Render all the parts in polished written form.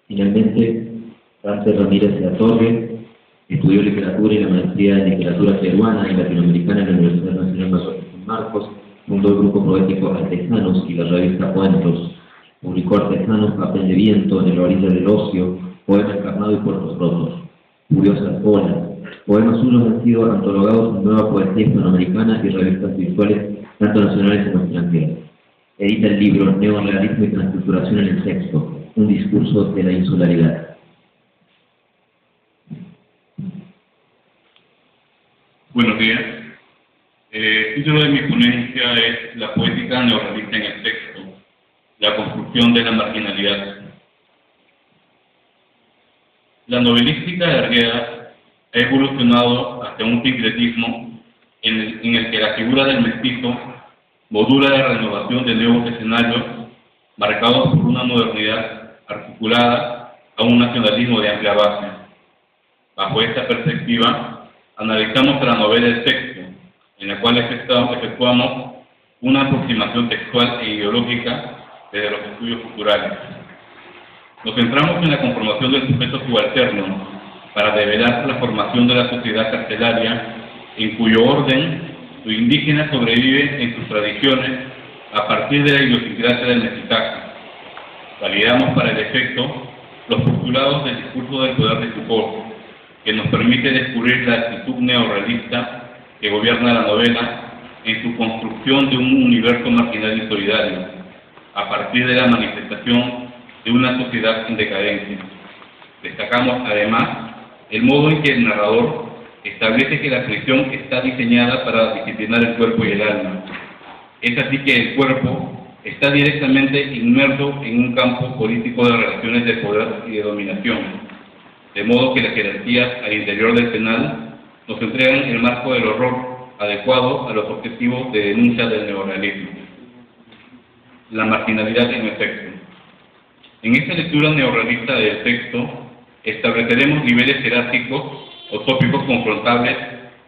Finalmente, Frances Ramírez de la Torre estudió literatura y la maestría en literatura peruana y latinoamericana en la Universidad Nacional Mayor de San Marcos, fundó el grupo poético Artesanos y la revista Cuentos, publicó Artesanos, Papel de Viento, En la orilla del ocio, Poema encarnado y Puertos rotos, Curiosas olas. Poemas suyos han sido antologados en Nueva Poesía Hispanoamericana y revistas virtuales, tanto nacionales como extranjeras. Edita el libro Neorrealismo y Transculturación en el Sexto, un discurso de la insularidad. Buenos días. El título de mi ponencia es La poética neorrealista en el texto, la construcción de la marginalidad. La novelística de Arguedas ha evolucionado hacia un sincretismo en el que la figura del mestizo modula la renovación de nuevos escenarios marcados por una modernidad articulada a un nacionalismo de amplia base. Bajo esta perspectiva, analizamos la novela del texto, en la cual efectuamos una aproximación textual e ideológica desde los estudios culturales. Nos centramos en la conformación del sujeto subalterno para develar la formación de la sociedad carcelaria, en cuyo orden lo indígena sobrevive en sus tradiciones a partir de la idiosincrasia del mestizaje. Validamos para el efecto los postulados del discurso del poder de Foucault, que nos permite descubrir la actitud neorrealista que gobierna la novela en su construcción de un universo marginal y solidario, a partir de la manifestación de una sociedad en decadencia. Destacamos, además, el modo en que el narrador establece que la prisión está diseñada para disciplinar el cuerpo y el alma. Es así que el cuerpo está directamente inmerso en un campo político de relaciones de poder y de dominación, de modo que las jerarquías al interior del penal nos entregan el marco del horror adecuado a los objetivos de denuncia del neorrealismo. La marginalidad en el texto. En esta lectura neorrealista del texto, estableceremos niveles jerárquicos o tópicos confrontables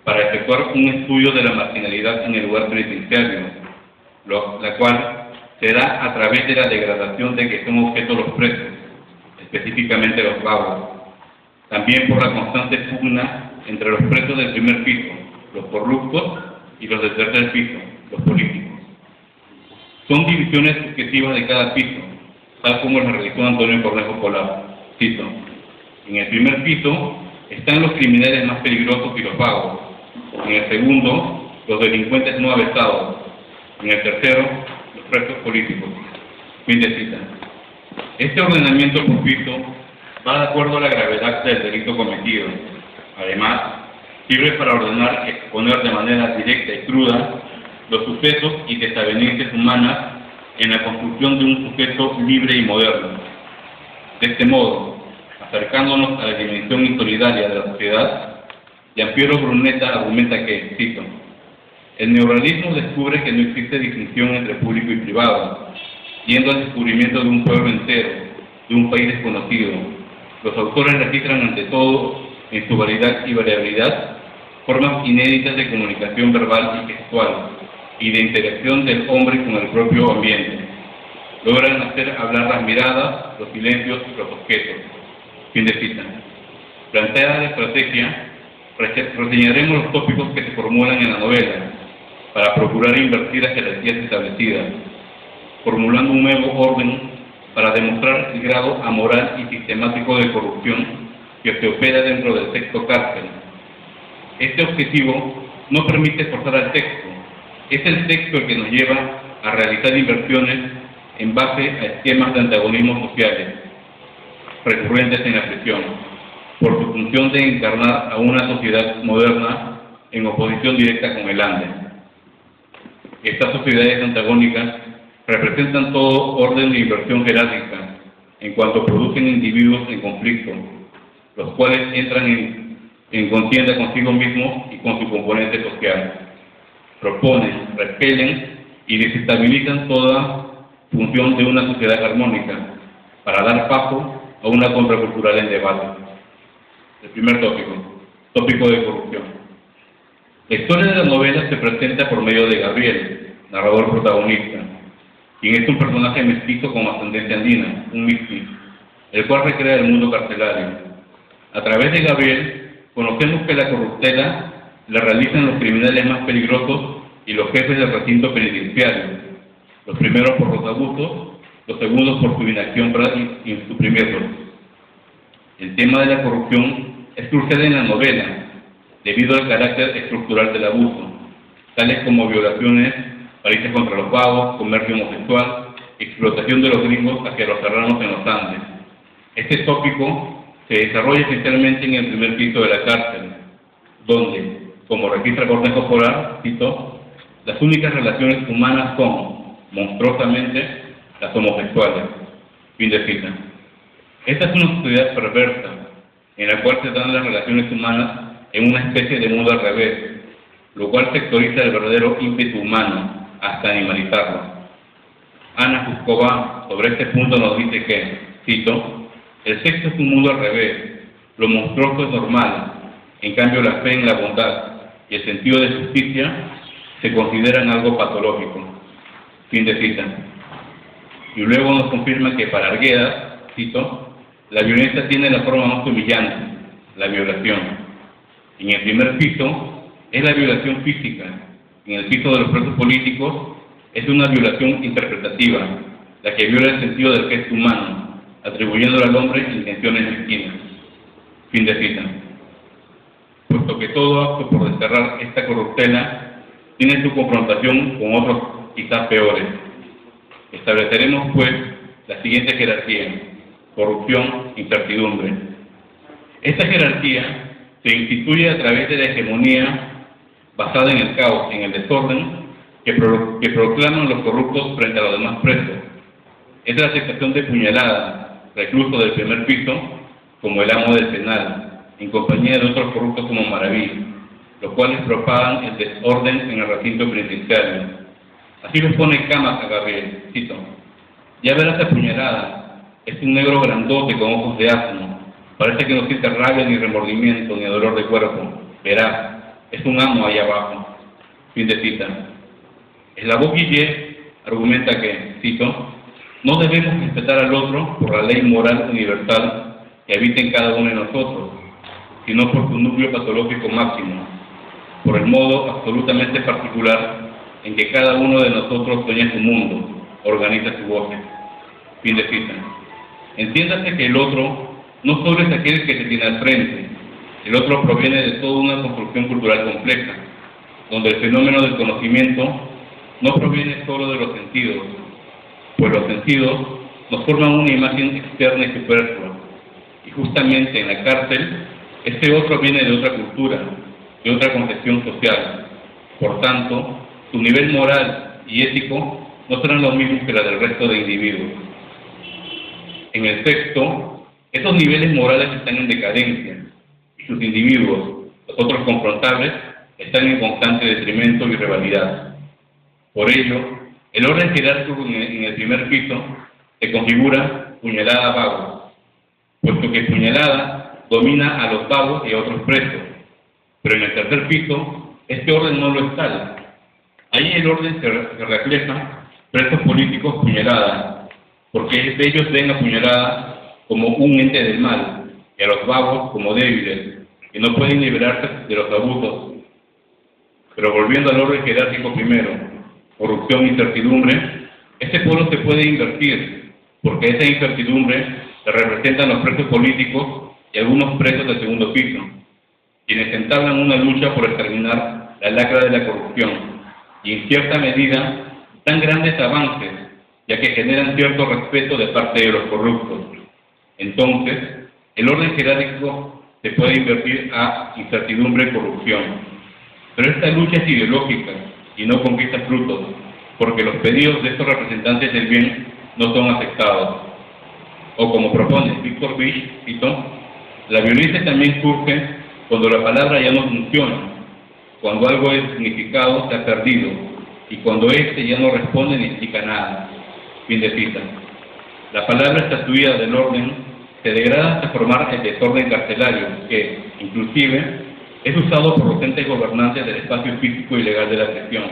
para efectuar un estudio de la marginalidad en el lugar penitenciario, la cual se da a través de la degradación de que son objeto los presos, específicamente los vagos. También por la constante pugna entre los presos del primer piso, los corruptos, y los del tercer piso, los políticos. Son divisiones subjetivas de cada piso, tal como lo realizó Antonio Cornejo Polar. Cito: en el primer piso están los criminales más peligrosos y los vagos. En el segundo, los delincuentes no avesados. En el tercero, los presos políticos. Fin de cita. Este ordenamiento por piso va de acuerdo a la gravedad del delito cometido. Además, sirve para ordenar y exponer de manera directa y cruda los sucesos y desavenencias humanas en la construcción de un sujeto libre y moderno. De este modo, acercándonos a la dimensión insolidaria de la sociedad, Giampiero Brunetta argumenta que, cito: el neorrealismo descubre que no existe distinción entre público y privado, yendo al descubrimiento de un pueblo entero, de un país desconocido. Los autores registran ante todo, en su variedad y variabilidad, formas inéditas de comunicación verbal y gestual, y de interacción del hombre con el propio ambiente. Logran hacer hablar las miradas, los silencios y los objetos. Fin de cita. Planteada la estrategia, reseñaremos los tópicos que se formulan en la novela, para procurar invertir las jerarquías establecidas, formulando un nuevo orden para demostrar el grado amoral y sistemático de corrupción que se opera dentro del texto cárcel. Este objetivo no permite forzar al texto, es el texto el que nos lleva a realizar inversiones en base a esquemas de antagonismos sociales recurrentes en la prisión, por su función de encarnar a una sociedad moderna en oposición directa con el Ande. Estas sociedades antagónicas representan todo orden de inversión jerárquica, en cuanto producen individuos en conflicto, los cuales entran en contienda consigo mismos y con su componente social. Proponen, repelen y desestabilizan toda función de una sociedad armónica, para dar paso a una contracultural en debate. El primer tópico de corrupción. La historia de la novela se presenta por medio de Gabriel, narrador protagonista, quien es un personaje mestizo con ascendencia andina, un mixti, el cual recrea el mundo carcelario. A través de Gabriel, conocemos que la corruptela la realizan los criminales más peligrosos y los jefes del recinto penitenciario, los primeros por los abusos, los segundos por su inacción para suprimirlos. El tema de la corrupción es crucial en la novela, debido al carácter estructural del abuso, tales como violaciones, palizas contra los vagos, comercio homosexual, explotación de los gringos hacia los serranos en los Andes. Este tópico se desarrolla esencialmente en el primer piso de la cárcel, donde, como registra Cornejo Forar, cito, las únicas relaciones humanas son, monstruosamente, las homosexuales. Fin de cita. Esta es una sociedad perversa, en la cual se dan las relaciones humanas en una especie de mundo al revés, lo cual sectoriza el verdadero ímpetu humano hasta animalizarlo. Ana Fuscova sobre este punto nos dice que, cito, el sexo es un mundo al revés, lo monstruoso es normal, en cambio la fe en la bondad y el sentido de justicia se consideran algo patológico. Fin de cita. Y luego nos confirma que para Arguedas, cito, la violencia tiene la forma más humillante, la violación. En el primer piso es la violación física, en el piso de los presos políticos es una violación interpretativa, la que viola el sentido del gesto humano, atribuyéndole al hombre intenciones mezquinas. Fin de cita. Puesto que todo acto por desterrar esta corruptela tiene su confrontación con otros quizás peores. Estableceremos, pues, la siguiente jerarquía: corrupción, incertidumbre. Esta jerarquía se instituye a través de la hegemonía basada en el caos, en el desorden, que proclaman los corruptos frente a los demás presos. Es la aceptación de Puñalada, recluso del primer piso, como el amo del penal, en compañía de otros corruptos como Maraví, los cuales propagan el desorden en el recinto penitenciario. Así lo pone Camas a Gabriel, cito, ya verás a Puñalada, es un negro grandote con ojos de asno, parece que no siente rabia ni remordimiento ni dolor de cuerpo, verás, es un amo ahí abajo. Fin de cita. Eslavo Guillet argumenta que, cito, no debemos respetar al otro por la ley moral universal que habita en cada uno de nosotros, sino por su núcleo patológico máximo, por el modo absolutamente particular en que cada uno de nosotros sueña su mundo, organiza su voz. Fin de cita. Entiéndase que el otro no solo es aquel que se tiene al frente, el otro proviene de toda una construcción cultural compleja, donde el fenómeno del conocimiento no proviene solo de los sentidos, pues los sentidos nos forman una imagen externa y superflua, y justamente en la cárcel, este otro viene de otra cultura, de otra concepción social. Por tanto, su nivel moral y ético no serán los mismos que la del resto de individuos. En el texto, esos niveles morales están en decadencia, y sus individuos, los otros confrontables, están en constante detrimento y rivalidad. Por ello, el orden jerárquico en el primer piso se configura Puñalada vagos, puesto que Puñalada domina a los vagos y a otros presos, pero en el tercer piso, este orden no lo es tal. Ahí el orden se refleja presos políticos Puñalada, porque ellos ven a Puñalada como un ente del mal, y a los vagos como débiles, que no pueden liberarse de los abusos. Pero volviendo al orden jerárquico primero, corrupción e incertidumbre, este polo se puede invertir, porque esa incertidumbre la representan los presos políticos y algunos presos del segundo piso, quienes entablan una lucha por exterminar la lacra de la corrupción, y en cierta medida dan grandes avances, ya que generan cierto respeto de parte de los corruptos. Entonces, el orden jerárquico se puede invertir a incertidumbre y corrupción. Pero esta lucha es ideológica y no conquista frutos, porque los pedidos de estos representantes del bien no son aceptados. O como propone Víctor Bich, cito, la violencia también surge cuando la palabra ya no funciona, cuando algo de significado se ha perdido y cuando éste ya no responde ni explica nada. Fin de cita. La palabra estatuida del orden se degrada hasta formar el desorden carcelario que, inclusive, es usado por los entes gobernantes del espacio físico y legal de la prisión.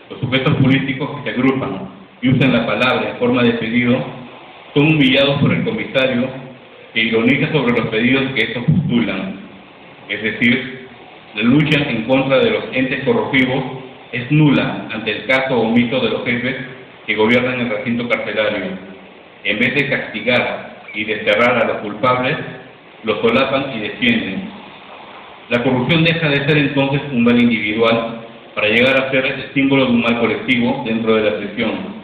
Los sujetos políticos que se agrupan y usan la palabra en forma de pedido son humillados por el comisario que ironiza sobre los pedidos que estos postulan, es decir, la lucha en contra de los entes corruptivos es nula ante el caso omiso de los jefes que gobiernan el recinto carcelario. En vez de castigar y desterrar a los culpables, los solapan y defienden. La corrupción deja de ser entonces un mal individual para llegar a ser el símbolo de un mal colectivo dentro de la prisión.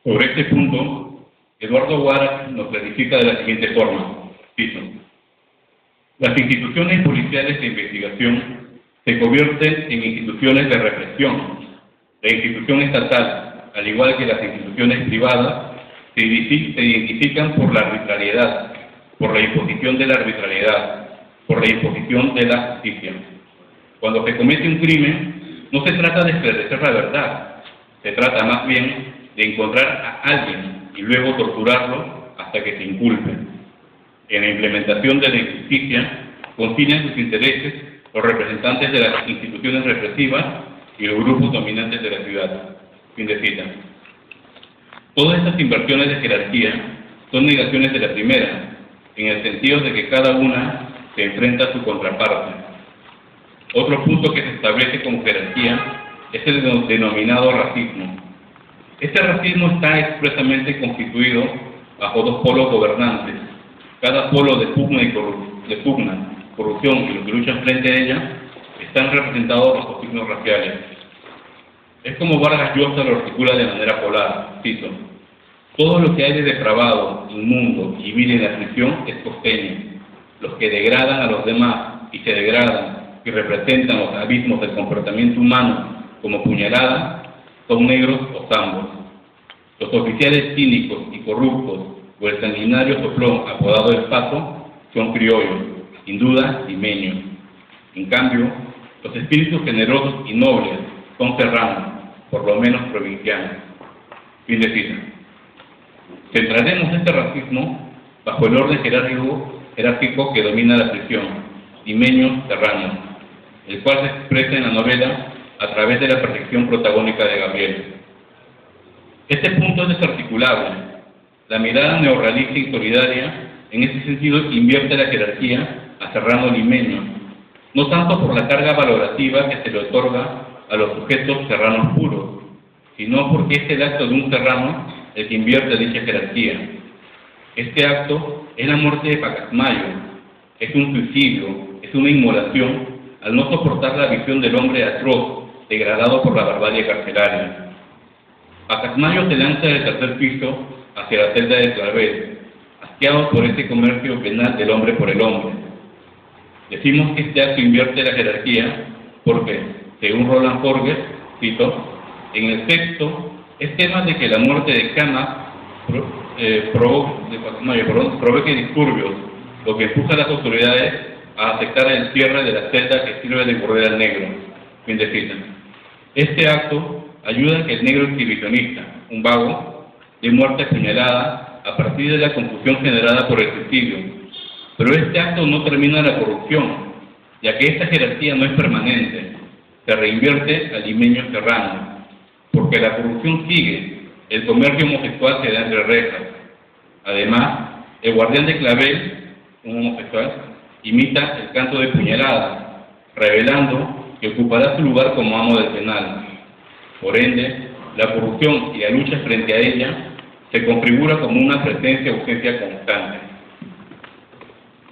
Sobre este punto, Eduardo Huara nos clarifica de la siguiente forma, cito: las instituciones policiales de investigación se convierten en instituciones de represión. La institución estatal, al igual que las instituciones privadas, se identifican por la arbitrariedad, por la imposición de la arbitrariedad, por la imposición de la justicia. Cuando se comete un crimen, no se trata de esclarecer la verdad, se trata más bien de encontrar a alguien y luego torturarlo hasta que se inculpe. En la implementación de la justicia concilian sus intereses los representantes de las instituciones represivas y los grupos dominantes de la ciudad. Fin de cita. Todas estas inversiones de jerarquía son negaciones de la primera, en el sentido de que cada una se enfrenta a su contraparte. Otro punto que se establece como jerarquía es el denominado racismo. Este racismo está expresamente constituido bajo dos polos gobernantes. Cada polo de pugna, corrupción y los que luchan frente a ella están representados bajo signos raciales. Es como Vargas Llosa lo articula de manera polar, cito: todo lo que hay de depravado, inmundo y vil en la prisión es costeño. Los que degradan a los demás y se degradan y representan los abismos del comportamiento humano como puñalada son negros o zambos. Los oficiales cínicos y corruptos o el sanguinario soplón apodado El Pato son criollos, sin duda limeños. En cambio, los espíritus generosos y nobles son serranos, por lo menos provincianos. Fin de cita. Centraremos este racismo bajo el orden jerárquico que domina la prisión, limeño-serrano, el cual se expresa en la novela a través de la percepción protagónica de Gabriel. Este punto es desarticulable. La mirada neorrealista y solidaria, en ese sentido, invierte la jerarquía a serrano-limeño, no tanto por la carga valorativa que se le otorga a los sujetos serranos puros, sino porque es el acto de un serrano el que invierte dicha jerarquía. Este acto es la muerte de Pacasmayo, es un suicidio, es una inmolación al no soportar la visión del hombre atroz, degradado por la barbarie carcelaria. Pacasmayo se lanza del tercer piso hacia la celda de Clavel, asqueado por este comercio penal del hombre por el hombre. Decimos que este acto invierte la jerarquía porque, según Roland Forgues, cito: en el texto es tema de que la muerte de Cama provoque disturbios, lo que empuja a las autoridades a aceptar el cierre de la celda que sirve de burdel al negro. Fin de cita. Este acto ayuda a que el negro exhibicionista, un vago, de muerte apuñalada a partir de la confusión generada por el suicidio. Pero este acto no termina la corrupción, ya que esta jerarquía no es permanente, se reinvierte al limeño serrano, porque la corrupción sigue, el comercio homosexual se da entre rejas. Además, el guardián de Clavel, un homosexual, imita el canto de puñalada, revelando que ocupará su lugar como amo del penal. Por ende, la corrupción y la lucha frente a ella se configura como una presencia-ausencia constante.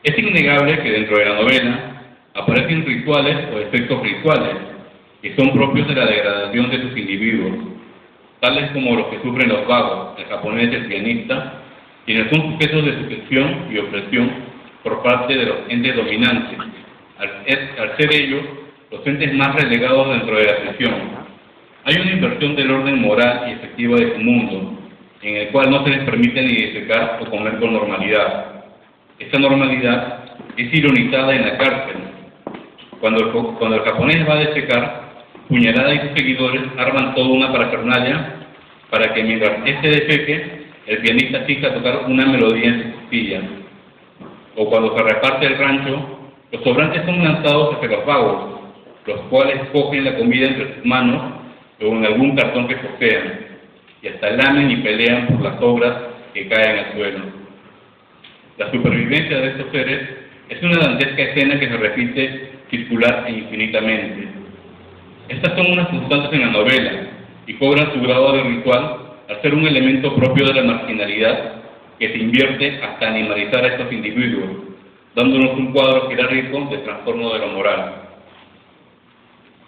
Es innegable que dentro de la novela aparecen rituales o efectos rituales que son propios de la degradación de sus individuos, tales como los que sufren los vagos, el japonés y el pianista, quienes son sujetos de sujeción y opresión por parte de los entes dominantes, al ser ellos los entes más relegados dentro de la prisión. Hay una inversión del orden moral y efectiva de su mundo, en el cual no se les permite ni defecar o comer con normalidad. Esta normalidad es ironizada en la cárcel. Cuando el japonés va a defecar, Puñalada y sus seguidores arman toda una parafernalia para que mientras este defeque, el pianista fija a tocar una melodía en su costilla. O cuando se reparte el rancho, los sobrantes son lanzados hacia los vagos, los cuales cogen la comida entre sus manos o en algún cartón que posean, y hasta lamen y pelean por las obras que caen al suelo. La supervivencia de estos seres es una dantesca escena que se repite circular e infinitamente. Estas son unas constantes en la novela y cobran su grado de ritual al ser un elemento propio de la marginalidad que se invierte hasta animalizar a estos individuos, dándonos un cuadro jerárquico de trastorno de lo moral.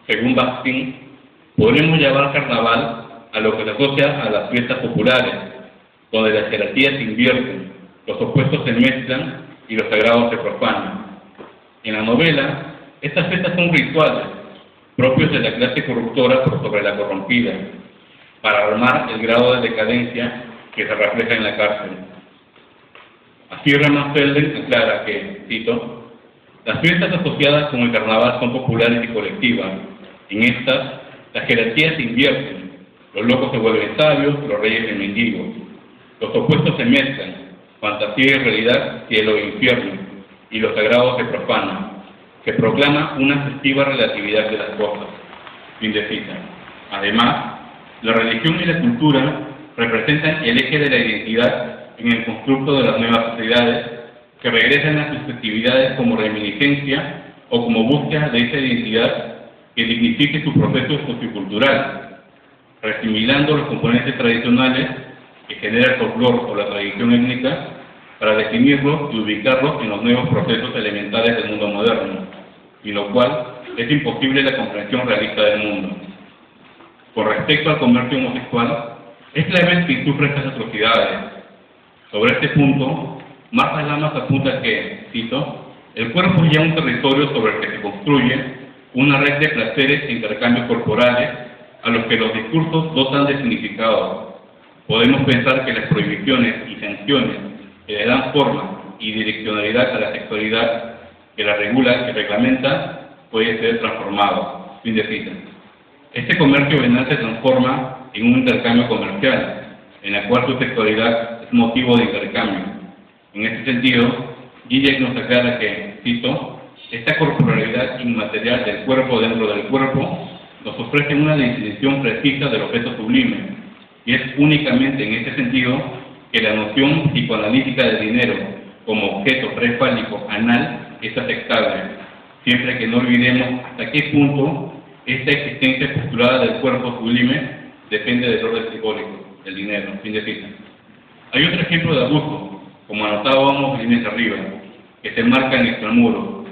Según Bakhtin, podremos llamar carnaval a lo que se asocia a las fiestas populares, donde las jerarquías se invierten, los opuestos se mezclan y los sagrados se profanan. En la novela, estas fiestas son rituales, propios de la clase corruptora por sobre la corrompida, para armar el grado de decadencia que se refleja en la cárcel. Así Ramafelden aclara que, cito, las fiestas asociadas con el carnaval son populares y colectivas. En estas, las jerarquías se invierten, los locos se vuelven sabios, los reyes en mendigos. Los opuestos se mezclan, fantasía y realidad, cielo e infierno, y los sagrados se profanan. Se proclama una festiva relatividad de las cosas. Fin de cita. Además, la religión y la cultura representan el eje de la identidad en el constructo de las nuevas sociedades que regresan a sus festividades como reminiscencia o como búsqueda de esa identidad que dignifique su proceso sociocultural, resimilando los componentes tradicionales que genera el folclore o la tradición étnica para definirlos y ubicarlos en los nuevos procesos elementales del mundo moderno, sin lo cual es imposible la comprensión realista del mundo. Con respecto al comercio homosexual, es clave que sufre estas atrocidades. Sobre este punto, Marta Lamas apunta que, cito, el cuerpo es ya un territorio sobre el que se construye una red de placeres e intercambios corporales a los que los discursos dotan de significado. Podemos pensar que las prohibiciones y sanciones que le dan forma y direccionalidad a la sexualidad que la regula y reglamenta puede ser transformado. Fin de cita. Este comercio venal se transforma en un intercambio comercial, en la cual su sexualidad es motivo de intercambio. En este sentido, Zizek nos aclara que, cito, esta corporalidad inmaterial del cuerpo dentro del cuerpo nos ofrece una definición precisa del objeto sublime, y es únicamente en este sentido que la noción psicoanalítica del dinero como objeto prefálico anal es aceptable, siempre que no olvidemos hasta qué punto esta existencia postulada del cuerpo sublime depende del orden simbólico, del dinero. Fin de cita. Hay otro ejemplo de abuso, como anotábamos líneas arriba, que se marca en extramuros,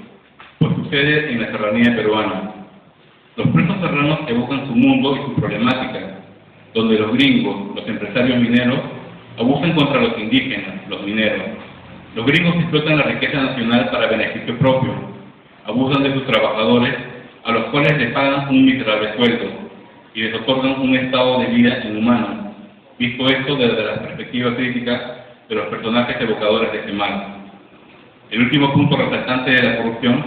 pues sucede en la serranía peruana. Los presos serranos evocan su mundo y su problemática, donde los gringos, los empresarios mineros, abusan contra los indígenas, los mineros. Los gringos explotan la riqueza nacional para beneficio propio, abusan de sus trabajadores, a los cuales les pagan un miserable sueldo y les otorgan un estado de vida inhumano, visto esto desde la perspectiva crítica de los personajes evocadores de este mal. El último punto resaltante de la corrupción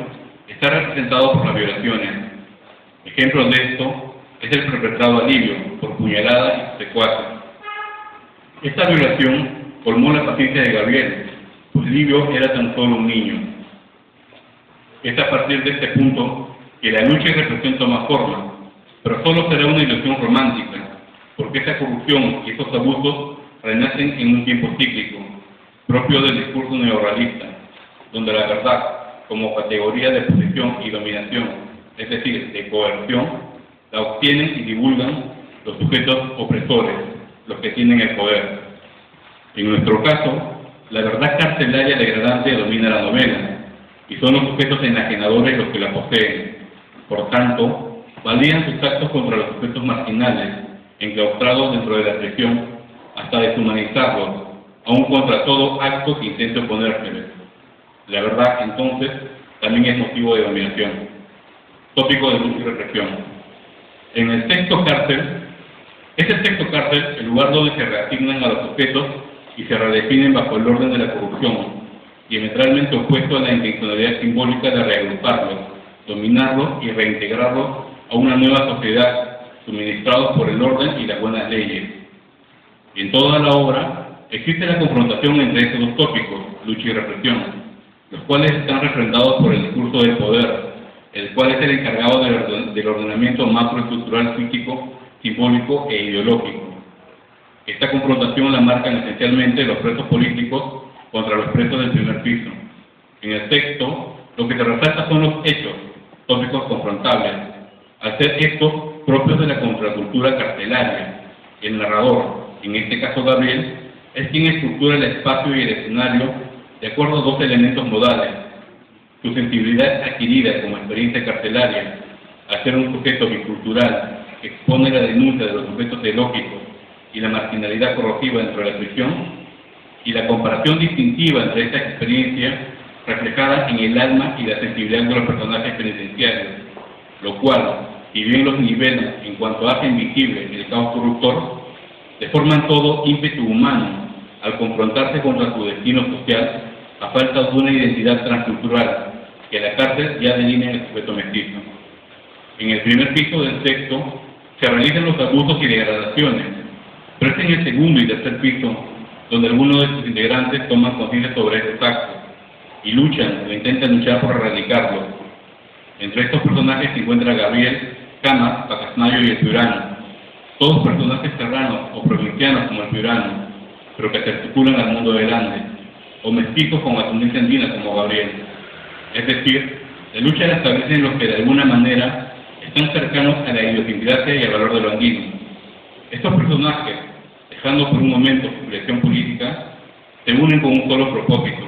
está representado por las violaciones. Ejemplo de esto es el perpetrado a Livio por puñalada y sus secuaces. Esta violación colmó la paciencia de Gabriel, pues Livio era tan solo un niño. Es a partir de este punto que la lucha y represión toma forma, pero solo será una ilusión romántica, porque esta corrupción y estos abusos renacen en un tiempo cíclico, propio del discurso neorrealista, donde la verdad, como categoría de posición y dominación, es decir, de coerción, la obtienen y divulgan los sujetos opresores, los que tienen el poder. En nuestro caso, la verdad carcelaria degradante domina la novela, y son los sujetos enajenadores los que la poseen. Por tanto, valían sus actos contra los sujetos marginales, enclaustrados dentro de la prisión, hasta deshumanizarlos, aun contra todo acto que intente oponérseles. La verdad, entonces, también es motivo de dominación. Tópico de lucha y represión. En el texto cárcel, es el texto cárcel el lugar donde se reasignan a los sujetos y se redefinen bajo el orden de la corrupción, diametralmente opuesto a la intencionalidad simbólica de reagruparlos, dominarlos y reintegrarlos a una nueva sociedad, suministrados por el orden y las buenas leyes. Y en toda la obra existe la confrontación entre estos dos tópicos, lucha y represión, los cuales están refrendados por el discurso del poder, el cual es el encargado del ordenamiento macroestructural psíquico simbólico e ideológico. Esta confrontación la marcan esencialmente los presos políticos contra los presos del primer piso. En el texto, lo que se resalta son los hechos, tópicos confrontables, al ser estos propios de la contracultura carcelaria. El narrador, en este caso Gabriel, es quien estructura el espacio y el escenario de acuerdo a dos elementos modales: su sensibilidad adquirida como experiencia carcelaria, al ser un sujeto bicultural que expone la denuncia de los sujetos teológicos y la marginalidad corrosiva dentro de la prisión, y la comparación distintiva entre esta experiencia reflejada en el alma y la sensibilidad de los personajes penitenciarios, lo cual, si bien los nivela en cuanto hacen visible el caos corruptor, deforman todo ímpetu humano al confrontarse contra su destino social a falta de una identidad transcultural que la cárcel ya delinea el sujeto mestizo. En el primer piso del texto se realizan los abusos y degradaciones, pero es en el segundo y tercer piso donde algunos de sus integrantes toman conciencia sobre estos actos y luchan o intentan luchar por erradicarlos. Entre estos personajes se encuentra Gabriel, Camas, Pacasmayo y el Piurano, todos personajes serranos o provincianos como el Piurano, pero que se articulan al mundo del Ande, o mestizos con ascendencia andina como Gabriel. Es decir, la lucha la establecen los que de alguna manera están cercanos a la idiosincrasia y al valor de lo andino. Estos personajes, dejando por un momento su filiación política, se unen con un solo propósito: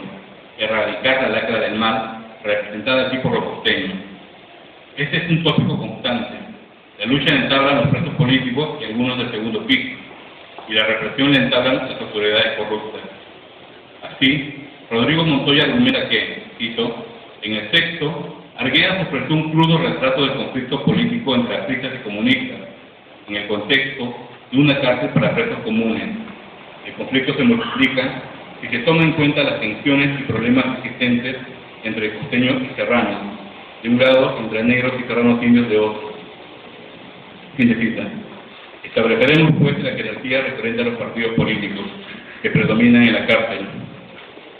erradicar la lacra del mal, representada aquí por los costeños. Este es un tópico constante. La lucha la entablan los presos políticos y algunos del segundo piso, y la represión la entablan las autoridades corruptas. Así, Rodrigo Montoya argumenta que, cito, en el texto, Arguedas ofreció un crudo retrato del conflicto político entre artistas y comunistas, en el contexto de una cárcel para presos comunes. El conflicto se multiplica si se toma en cuenta las tensiones y problemas existentes entre costeños y serranos, de un lado, entre negros y serranos indios de otro. Fin de cita. Estableceremos pues la jerarquía referente a los partidos políticos que predominan en la cárcel,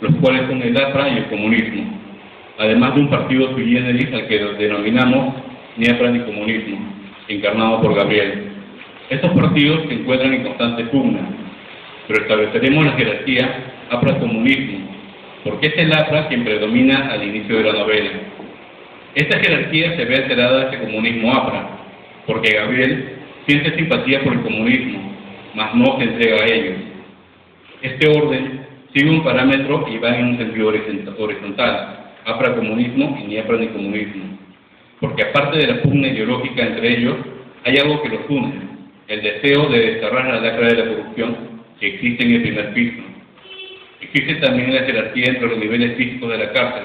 los cuales son el APRA y el comunismo, además de un partido sui generis al que denominamos ni APRA ni comunismo, encarnado por Gabriel. Estos partidos se encuentran en constante pugna, pero estableceremos la jerarquía APRA-comunismo, porque es el APRA quien predomina al inicio de la novela. Esta jerarquía se ve alterada de este comunismo APRA, porque Gabriel siente simpatía por el comunismo, mas no se entrega a ellos. Este orden sigue un parámetro y va en un sentido horizontal, APRA-comunismo y ni APRA ni comunismo, porque aparte de la pugna ideológica entre ellos, hay algo que los une: el deseo de desterrar la lacra de la corrupción que existe en el primer piso. Existe también la jerarquía entre los niveles físicos de la cárcel,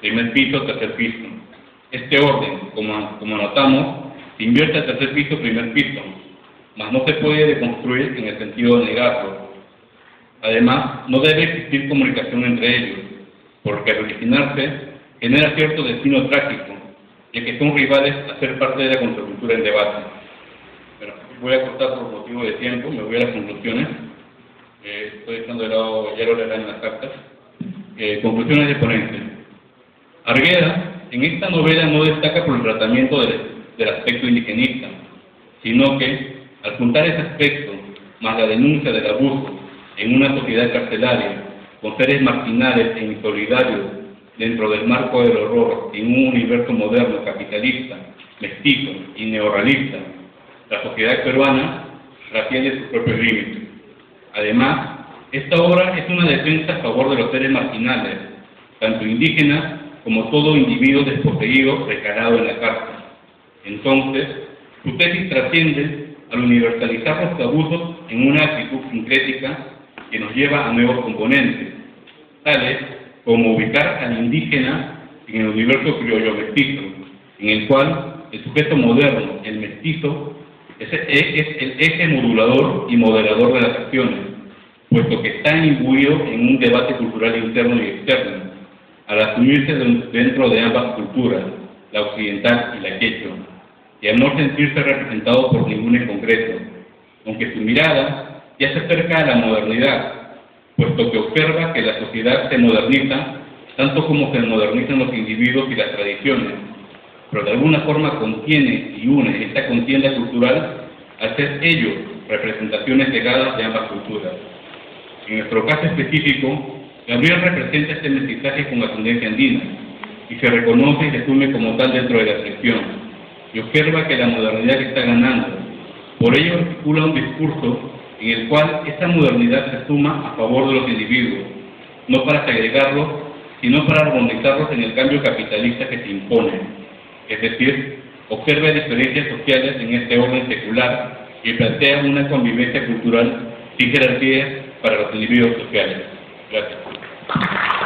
primer piso, tercer piso. Este orden, como notamos, se invierte al tercer piso, primer piso, mas no se puede deconstruir en el sentido de negarlo. Además, no debe existir comunicación entre ellos, porque al originarse genera cierto destino trágico, ya que son rivales a ser parte de la contracultura en debate. Bueno, voy a cortar por motivo de tiempo, me voy a las conclusiones. Estoy dejando de lado, ya lo leerán en las cartas. Conclusiones de ponente. Arguedas, en esta novela no destaca por el tratamiento del aspecto indigenista, sino que, al juntar ese aspecto, más la denuncia del abuso en una sociedad carcelaria, con seres marginales e insolidarios dentro del marco del horror en un universo moderno, capitalista, mestizo y neorrealista, la sociedad peruana trasciende sus propios límites. Además, esta obra es una defensa a favor de los seres marginales, tanto indígenas como todo individuo desposeído recalado en la cárcel. Entonces, su tesis trasciende al universalizar los abusos en una actitud sincrética que nos lleva a nuevos componentes, tales como ubicar al indígena en el universo criollo mestizo, en el cual el sujeto moderno, el mestizo, es el eje modulador y moderador de las acciones, puesto que está imbuido en un debate cultural interno y externo, al asumirse dentro de ambas culturas, la occidental y la quechua, y al no sentirse representado por ninguna en concreto, aunque su mirada ya se acerca a la modernidad, puesto que observa que la sociedad se moderniza tanto como se modernizan los individuos y las tradiciones, pero de alguna forma contiene y une esta contienda cultural al ser ellos representaciones legadas de ambas culturas. En nuestro caso específico, Gabriel representa este mestizaje con ascendencia andina, y se reconoce y se asume como tal dentro de la selección, y observa que la modernidad está ganando. Por ello articula un discurso en el cual esta modernidad se suma a favor de los individuos, no para segregarlos, sino para armonizarlos en el cambio capitalista que se impone. Es decir, observa diferencias sociales en este orden secular y plantea una convivencia cultural sin jerarquías para los individuos sociales. Gracias.